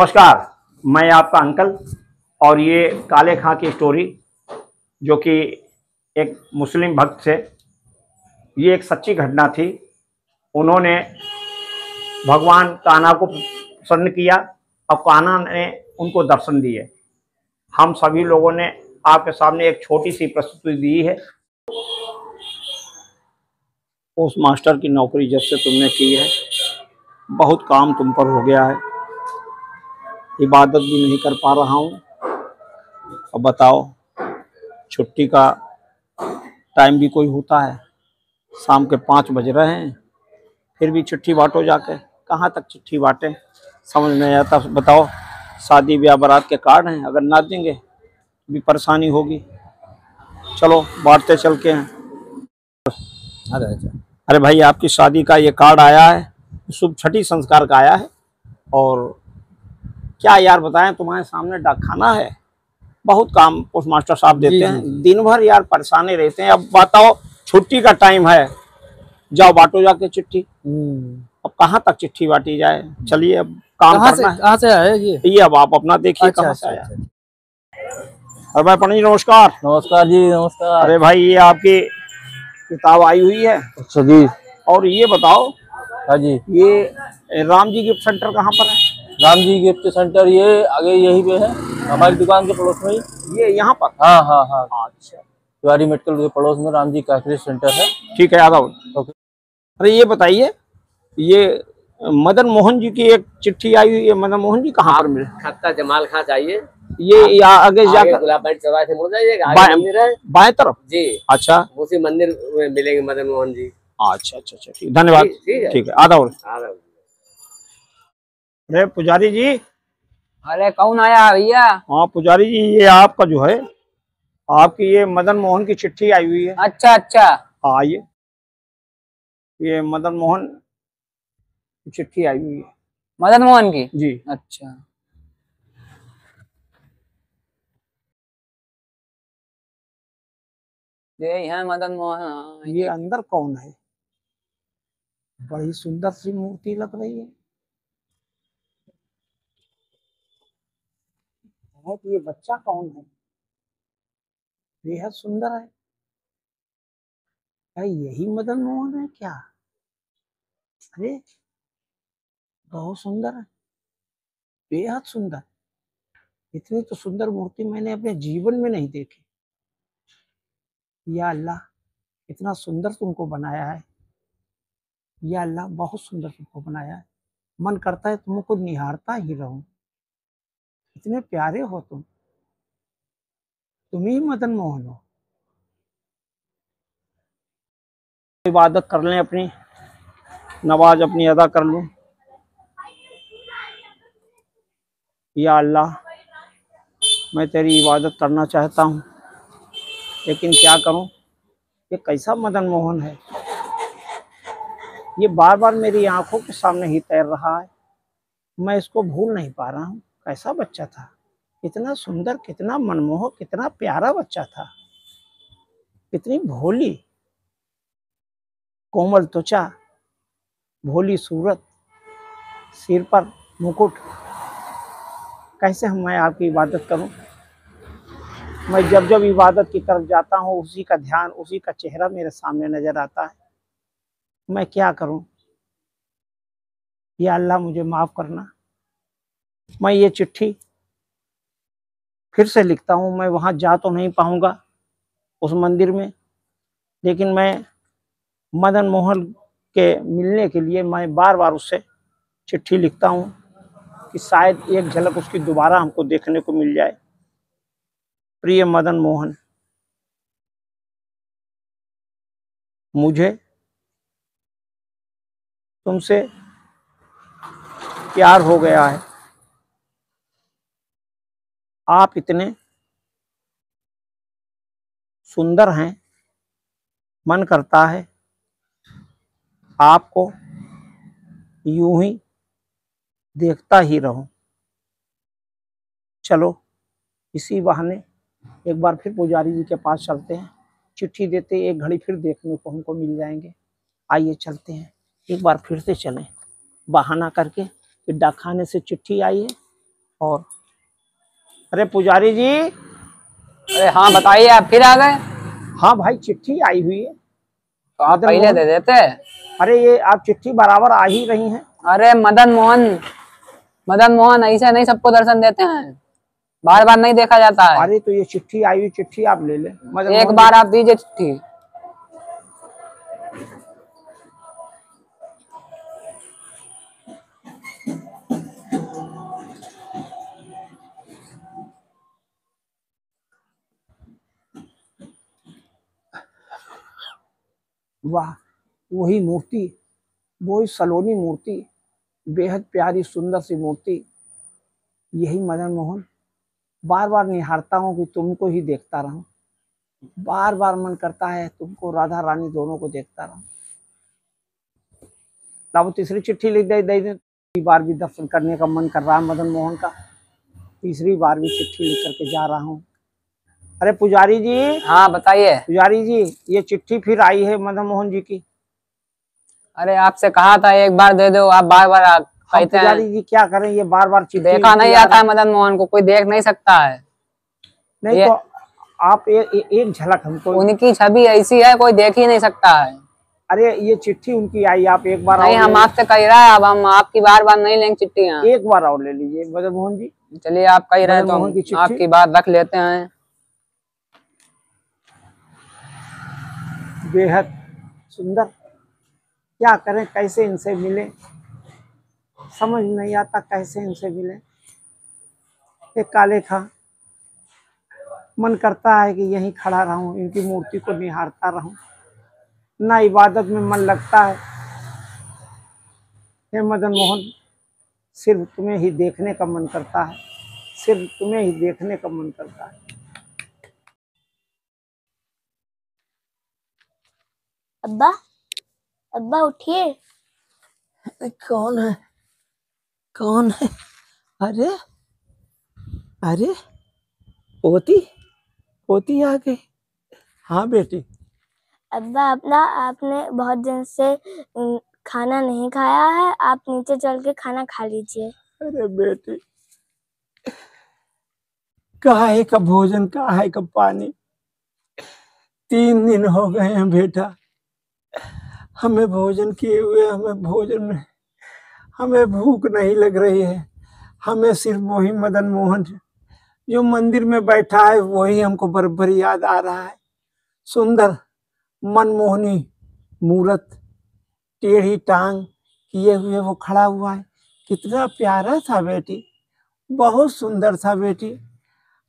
नमस्कार, मैं आपका अंकल। और ये काले खां की स्टोरी, जो कि एक मुस्लिम भक्त से, ये एक सच्ची घटना थी। उन्होंने भगवान कान्हा को प्रसन्न किया और कान्हा ने उनको दर्शन दिए। हम सभी लोगों ने आपके सामने एक छोटी सी प्रस्तुति दी है। पोस्ट मास्टर की नौकरी जब से तुमने की है, बहुत काम तुम पर हो गया है, इबादत भी नहीं कर पा रहा हूँ। अब बताओ, छुट्टी का टाइम भी कोई होता है, शाम के 5 बज रहे हैं, फिर भी चिट्ठी बांटो जाके। कहाँ तक चिट्ठी बांटे, समझ नहीं आता। बताओ, शादी ब्याह बारात के कार्ड हैं, अगर ना देंगे भी परेशानी होगी। चलो बांटते चल के हैं। अरे भाई, आपकी शादी का ये कार्ड आया है, शुभ छठी संस्कार का आया है। और क्या यार बताएं, तुम्हारे सामने डाकखाना है, बहुत काम पोस्ट मास्टर साहब देते हैं, दिन भर यार परेशानी रहते हैं। अब बताओ, छुट्टी का टाइम है, जाओ बांटो जाके चिट्ठी। अब कहाँ तक चिट्ठी बांटी जाए। चलिए, अब काम करना है। कहाँ से आया ये अब आप अपना देखिए। कहाँ से आया। अरे भाई पंडित जी, नमस्कार। नमस्कार जी, नमस्कार। अरे भाई, ये आपकी किताब आई हुई है। अच्छा जी। और ये बताओ, हाँ जी, ये राम जी गिफ्ट सेंटर कहाँ पर है? राम जी गिफ्ट सेंटर ये आगे यहीं पे है, हमारी दुकान के पड़ोस में ही। ये यहाँ पर? हाँ हाँ हाँ। अच्छा, तिवारी मेडिकल के पड़ोस में राम जी कैफे सेंटर है। ठीक है, आ जाओ। अरे ये बताइए, ये मदन मोहन जी की एक चिट्ठी आई हुई है, मदन मोहन जी कहाँ पर मिले? खत्ता जमाल खां चाहिए। ये आगे जाकर गुलाब बाड़ी चौराहे से मुड़ जाइएगा, आगे मंदिर है बाएं तरफ जी। अच्छा, उसी मंदिर में मिलेंगे मदन मोहन जी। अच्छा अच्छा अच्छा, ठीक, धन्यवाद। ठीक है, आधा और। अरे पुजारी जी। अरे कौन आया भैया? हाँ पुजारी जी, ये आपका जो है, आपकी ये मदन मोहन की चिट्ठी आई हुई है। अच्छा अच्छा, आइए, ये मदन मोहन की चिट्ठी आई हुई है। मदन मोहन की जी। अच्छा, ये है मदन मोहन। ये अंदर कौन है? बड़ी सुंदर सी मूर्ति लग रही है। तो ये बच्चा कौन है? बेहद सुंदर है। क्या यही मदन मोहन है क्या? अरे बहुत सुंदर है, बेहद सुंदर। इतनी तो सुंदर मूर्ति मैंने अपने जीवन में नहीं देखी। या अल्लाह, इतना सुंदर तुमको बनाया है। या अल्लाह, बहुत सुंदर तुमको बनाया है। मन करता है तुमको निहारता ही रहूं। इतने प्यारे हो तुम ही मदन मोहन हो। इबादत कर लें, अपनी नमाज अपनी अदा कर लूं। या अल्लाह, मैं तेरी इबादत करना चाहता हूं, लेकिन क्या करूं, ये कैसा मदन मोहन है। ये बार बार मेरी आंखों के सामने ही तैर रहा है। मैं इसको भूल नहीं पा रहा हूं। कैसा बच्चा था, कितना सुंदर, कितना मनमोहक, कितना प्यारा बच्चा था। कितनी भोली, कोमल त्वचा, भोली सूरत, सिर पर मुकुट। कैसे मैं आपकी इबादत करूं? मैं जब जब इबादत की तरफ जाता हूं, उसी का ध्यान, उसी का चेहरा मेरे सामने नजर आता है। मैं क्या करूं? या अल्लाह, मुझे माफ करना। मैं ये चिट्ठी फिर से लिखता हूं। मैं वहां जा तो नहीं पाऊंगा उस मंदिर में, लेकिन मैं मदन मोहन के मिलने के लिए मैं बार बार उससे चिट्ठी लिखता हूं कि शायद एक झलक उसकी दोबारा हमको देखने को मिल जाए। प्रिय मदन मोहन, मुझे तुमसे प्यार हो गया है। आप इतने सुंदर हैं, मन करता है आपको यूं ही देखता ही रहूं। चलो इसी बहाने एक बार फिर पुजारी जी के पास चलते हैं। चिट्ठी देते एक घड़ी फिर देखने को हमको मिल जाएंगे। आइए चलते हैं, एक बार फिर से चलें, बहाना करके कि डाकखाने से चिट्ठी आई है, और अरे पुजारी जी। अरे हाँ बताइए, आप फिर आ गए? हाँ भाई, चिट्ठी आई हुई है। तो आप मदन पहले मोहन। दे देते। अरे ये आप चिट्ठी बराबर आ ही रही हैं। अरे मदन मोहन ऐसे नहीं सबको दर्शन देते हैं, बार बार नहीं देखा जाता है। अरे तो ये चिट्ठी आई हुई, चिट्ठी आप ले लें मदन एक मोहन बार जी। आप दीजिए चिट्ठी। वाह, वही मूर्ति, वही सलोनी मूर्ति, बेहद प्यारी सुंदर सी मूर्ति। यही मदन मोहन। बार बार निहारता हूँ कि तुमको ही देखता रहूं। बार बार मन करता है तुमको, राधा रानी दोनों को देखता रहूं। लाओ तीसरी चिट्ठी लिख दे दे। तीसरी बार भी दर्शन करने का मन कर रहा है मदन मोहन का। तीसरी बार भी चिट्ठी लिख करके जा रहा हूँ। अरे पुजारी जी। हाँ बताइए। पुजारी जी, ये चिट्ठी फिर आई है मदन मोहन जी की। अरे आपसे कहा था एक बार दे दो, आप बार बार हम कहते हैं। पुजारी जी क्या करें, ये बार बार चिट्ठी देखा नहीं लिखते जा आता है रहे हैं। मदन मोहन को, कोई देख नहीं सकता है। नहीं ये तो आप एक झलक हमको। उनकी छवि ऐसी है, कोई देख ही नहीं सकता है। अरे ये चिट्ठी उनकी आई, आप एक बार नहीं, और हम ले आपसे कह रहे हैं, अब हम आपकी बार बार नहीं लेंगे चिट्ठियाँ। एक बार और ले लीजिए मदन मोहन जी। चलिए, आप कह रहे हैं मदन तो मोहन की हम चिट्ठी। आपकी बात रख लेते हैं। बेहद सुंदर। क्या करें, कैसे इनसे मिले, समझ नहीं आता कैसे इनसे मिले। एक काले खा मन करता है कि यहीं खड़ा रहूं, इनकी मूर्ति को निहारता रहूं। ना इबादत में मन लगता है। हे मदन मोहन, सिर्फ तुम्हें ही देखने का मन करता है, सिर्फ तुम्हें ही देखने का मन करता है। अब्बा, अब्बा उठिए। कौन है? कौन है? अरे अरे, पोती पोती आ गई। हाँ बेटी। अब्बा, अपना आपने बहुत दिन से खाना नहीं खाया है, आप नीचे चल के खाना खा लीजिए। अरे बेटी, काहे का भोजन, काहे का पानी। 3 दिन हो गए हैं बेटा, हमें भोजन किए हुए, हमें भोजन में हमें भूख नहीं लग रही है। हमें सिर्फ वही मदन मोहन जो मंदिर में बैठा है वही हमको बराबर याद आ रहा है। सुंदर मनमोहनी मूरत, टेढ़ी टांग किए हुए वो खड़ा हुआ है। कितना प्यारा था बेटी, बहुत सुंदर था बेटी।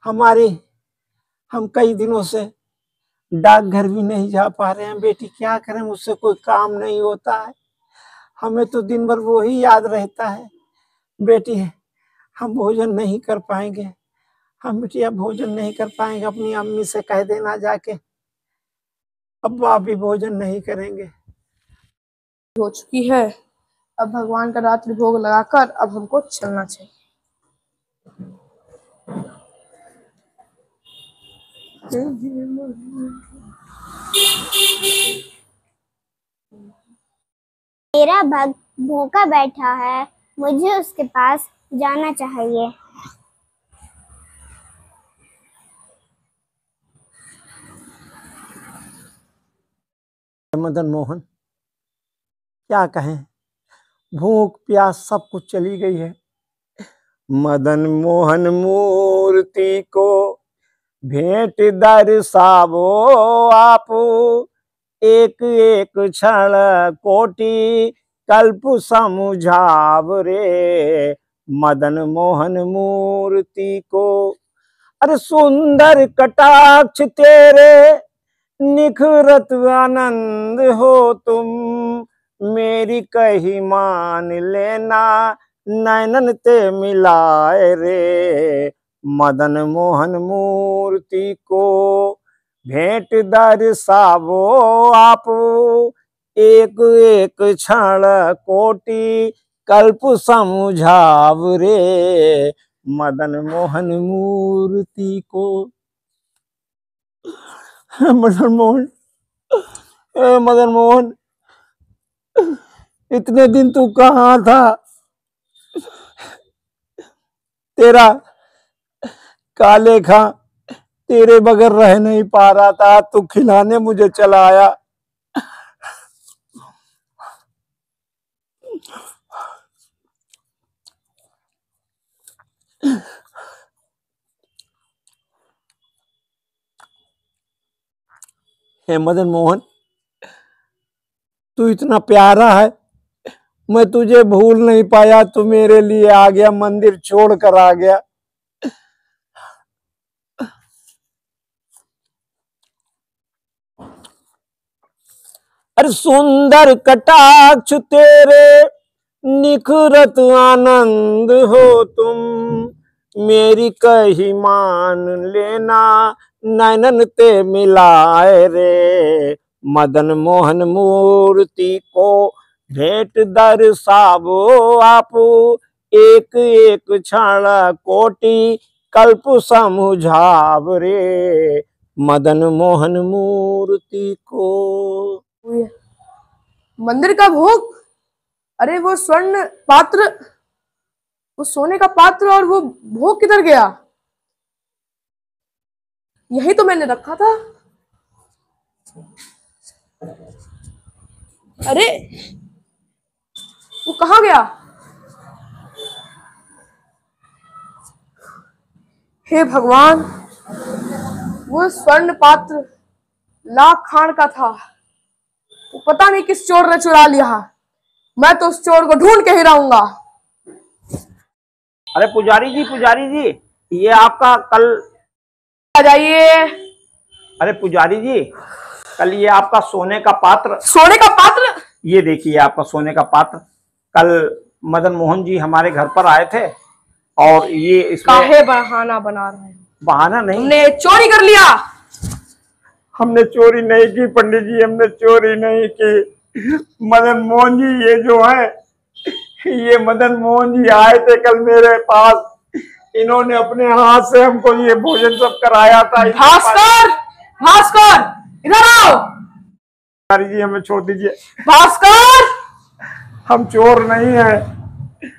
हम कई दिनों से डाकघर भी नहीं जा पा रहे हैं बेटी। क्या करें, मुझसे कोई काम नहीं होता है। हमें तो दिन भर वो ही याद रहता है बेटी। हम भोजन नहीं कर पाएंगे, हम बिटिया भोजन नहीं कर पाएंगे। अपनी अम्मी से कह देना जाके, अब्बा भी भोजन नहीं करेंगे। हो चुकी है। अब भगवान का रात्रि भोग लगाकर अब हमको चलना चाहिए। मेरा भक्त भूखा बैठा है, मुझे उसके पास जाना चाहिए। मदन मोहन, क्या कहें, भूख प्यास सब कुछ चली गई है। मदन मोहन मूर्ति को भेंट दर्शावो आप, एक एक क्षण कोटि कल्प समुझाव रे। मदन मोहन मूर्ति को, अरे सुंदर कटाक्ष तेरे निखरत आनंद हो तुम, मेरी कही मान लेना नैनन ते मिलाए रे। मदन मोहन मूर्ति को भेंट दर्शावो आप, एक एक क्षण कोटि कल्प समुझाव रे। मदन मोहन मूर्ति को। मदन मोहन, मदन मोहन, इतने दिन तू कहाँ था? तेरा काले खां तेरे बगैर रह नहीं पा रहा था, तू खिलाने मुझे चला आया। हे मदन मोहन, तू इतना प्यारा है, मैं तुझे भूल नहीं पाया। तू मेरे लिए आ गया, मंदिर छोड़ कर आ गया। अरे सुंदर कटाक्ष तेरे निखरत आनंद हो तुम, मेरी कही मान लेना नैनन ते मिलाए रे। मदन मोहन मूर्ति को भेंट दर्शावो आप, एक एक क्षण कोटि कल्प समुझाव रे। मदन मोहन मूर्ति को। मंदिर का भोग, अरे वो स्वर्ण पात्र, वो सोने का पात्र और वो भोग किधर गया? यही तो मैंने रखा था। अरे वो कहाँ गया? हे भगवान, वो स्वर्ण पात्र लाख खान का था, वो पता नहीं किस चोर ने चुरा लिया। मैं तो उस चोर को ढूंढ के ही रहूंगा। अरे पुजारी जी, ये आपका कल आ जाइए। अरे पुजारी जी, कल ये आपका सोने का पात्र, सोने का पात्र? ये देखिए आपका सोने का पात्र। कल मदन मोहन जी हमारे घर पर आए थे और ये इसमें काहे बहाना बना रहे हैं? बहाना नहीं, तुमने चोरी कर लिया। हमने चोरी नहीं की पंडित जी, हमने चोरी नहीं की। मदन मोहन जी ये जो है, ये मदन मोहन जी आए थे कल मेरे पास, इन्होंने अपने हाथ से हमको ये भोजन सब कराया था। भास्कर, भास्कर इधर आओ। जी हमें छोड़ दीजिए। भास्कर, हम चोर नहीं है।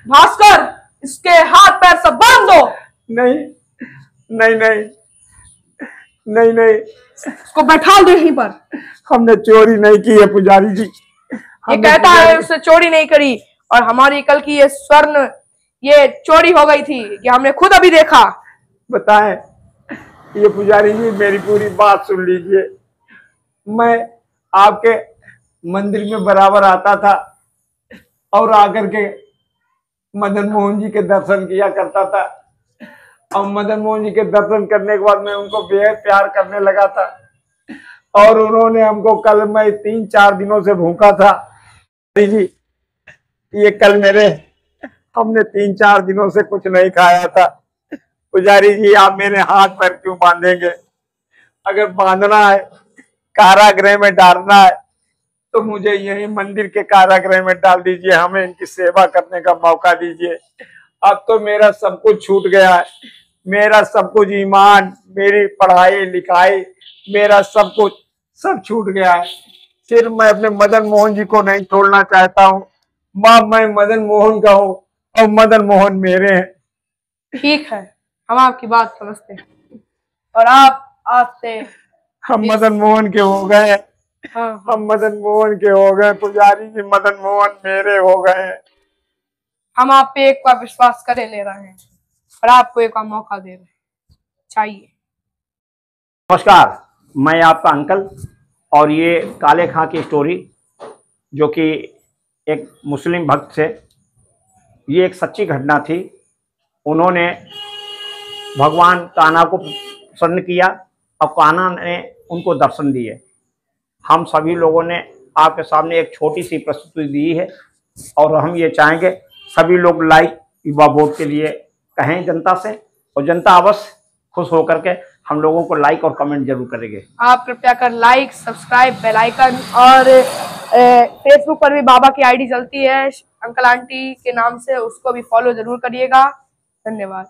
भास्कर इसके हाथ पैर सब बांध दो। नहीं नहीं नहीं नहीं नहीं, इसको बैठा दो यहीं पर। हमने चोरी नहीं की है पुजारी जी। ये कहता है उसने चोरी नहीं करी, और हमारी कल की ये स्वर्ण ये चोरी हो गई थी, ये हमने खुद अभी देखा। बताएं ये पुजारी जी, मेरी पूरी बात सुन लीजिए। मैं आपके मंदिर में बराबर आता था और आकर के मदन मोहन जी के दर्शन किया करता था, और मदन मोहन जी के दर्शन करने के बाद मैं उनको बेहद प्यार करने लगा था। और उन्होंने हमको कल, मैं 3-4 दिनों से भूखा था जी, ये कल हमने 3-4 दिनों से कुछ नहीं खाया था। पुजारी जी आप मेरे हाथ पैर क्यों बांधेंगे? अगर बांधना है, कारागृह में डालना है, तो मुझे यही मंदिर के कारागृह में डाल दीजिए, हमें इनकी सेवा करने का मौका दीजिए। अब तो मेरा सब कुछ छूट गया है, मेरा सब कुछ, ईमान, मेरी पढ़ाई लिखाई, मेरा सब कुछ सब छूट गया है। सिर्फ मैं अपने मदन मोहन जी को नहीं छोड़ना चाहता हूँ। माँ, मैं मदन मोहन का हूँ और मदन मोहन मेरे हैं। ठीक है, हम आपकी बात समझते हैं, और आप आज से हम मदन मोहन के हो गए। हाँ, हम मदन मोहन के हो गए पुजारी जी, मदन मोहन मेरे हो गए। हम आप पे एक बार विश्वास करे ले रहे हैं और आपको एक बार मौका दे रहे हैं। चाहिए। नमस्कार, मैं आपका अंकल, और ये काले खां की स्टोरी, जो कि एक मुस्लिम भक्त से, ये एक सच्ची घटना थी। उन्होंने भगवान कान्हा को प्रसन्न किया और कान्हा ने उनको दर्शन दिए। हम सभी लोगों ने आपके सामने एक छोटी सी प्रस्तुति दी है, और हम ये चाहेंगे सभी लोग लाइक व वोट के लिए कहें जनता से, और जनता अवश्य खुश होकर के हम लोगों को लाइक और कमेंट जरूर करेंगे। आप कृपया कर लाइक, सब्सक्राइब, बेल आइकन, और फेसबुक पर भी बाबा की आईडी चलती है अंकल आंटी के नाम से, उसको भी फॉलो जरूर करिएगा। धन्यवाद।